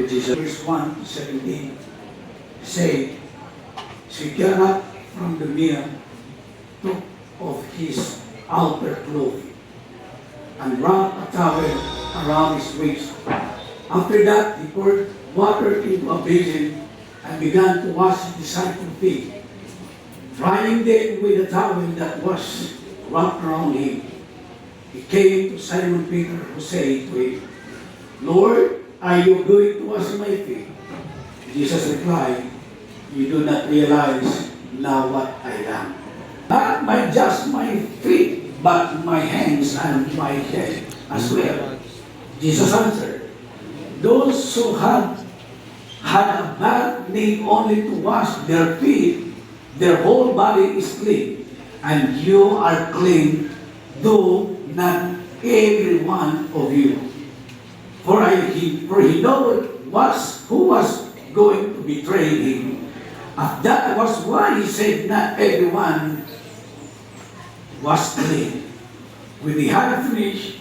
you, Jesus. Verse 1 to 17 say, she got up from the meal, took off his outer clothes, and wrapped a towel around his waist. After that, he poured water into a basin and began to wash his disciples' feet, drying them with a towel that was wrapped around him. He came to Simon Peter, who said to him, Lord, are you going to wash my feet? Jesus replied, you do not realize now what I am. Not by just my feet, but my hands and my head as well. Jesus answered, those who had a bath need only to wash their feet, their whole body is clean, and you are clean, though not every one of you. For he knew who was going to betray him. That was why he said not everyone was clean. When he had finished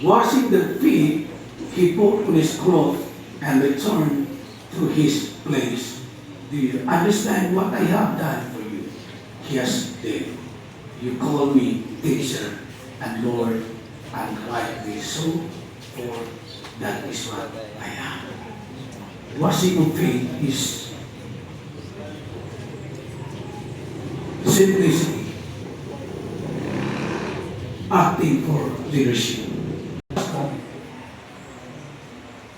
washing their feet, he put on his clothes and returned to his place. Do you understand what I have done for you? Yes, David. You call me teacher and Lord, and rightly so, for that is what I am. Washing of feet is simplicity, acting for leadership.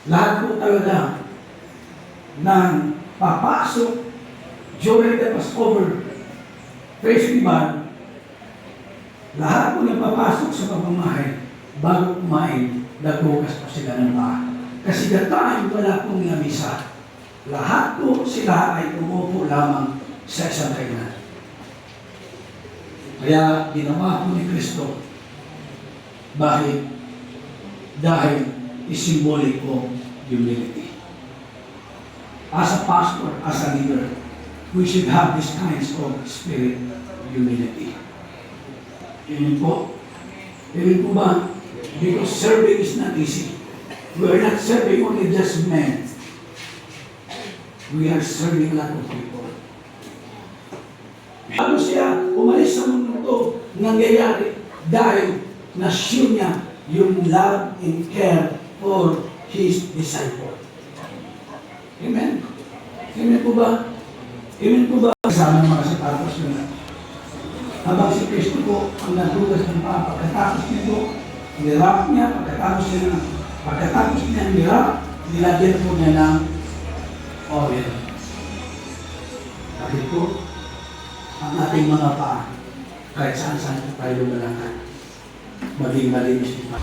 Lahat po talaga ng papasok during the Passover festival, lahat po na papasok sa pamamahay bago kumain, nagbukas po sila ng paa. Kasi that time, wala pong lamisa. Lahat po sila ay umupo lamang sa isang kainan. Kaya ginawa po ni Kristo. Bakit? Dahil isimbolic po humility. As a pastor, as a leader, we should have this kinds of spirit humility. Yun po. Yun po ba? Because serving is not easy. We are not serving only just men. We are serving a lot of people. Ano siya umalis sa mundo to, nangyayari dahil na-show niya yung love and care for his disciple. Amen? Amen po ba? Amen po ba? Kasama mga sapatos nila. Habang si Kristo po ang nagugas ng paa, pagkatapos nito, nirap niya, pagkatapos niya nirap, nilagyan po niya ng oil. Sabi po, ang ating mga paa, kahit saan-saan tayo lumalakad, maging malinis ni Paa.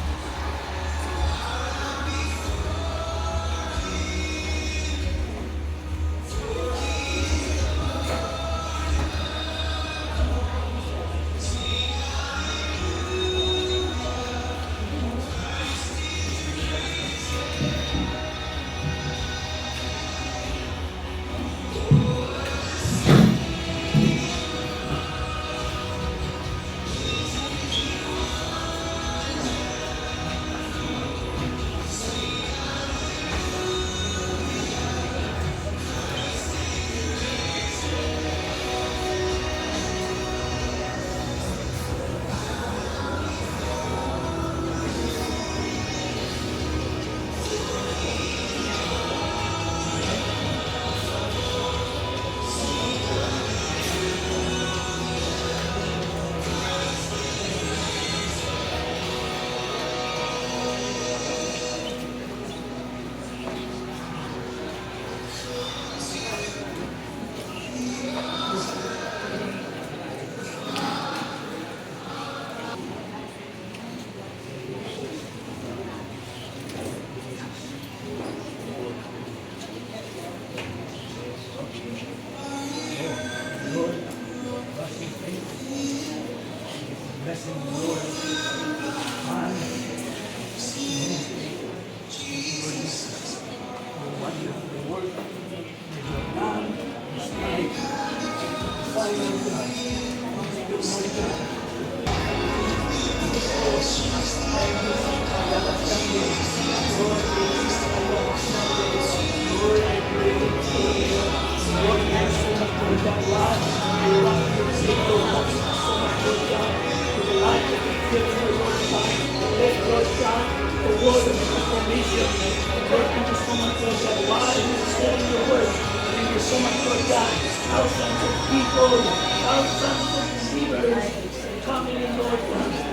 God. We want you to say, Lord, help us so much, Lord God, for the life that you've given her, Lord God. Let, Lord God, the word of information, and Lord, thank you so much, Lord God, while you're studying your word, thank you so much, Lord God, thousands of people, thousands of believers coming in, Lord God.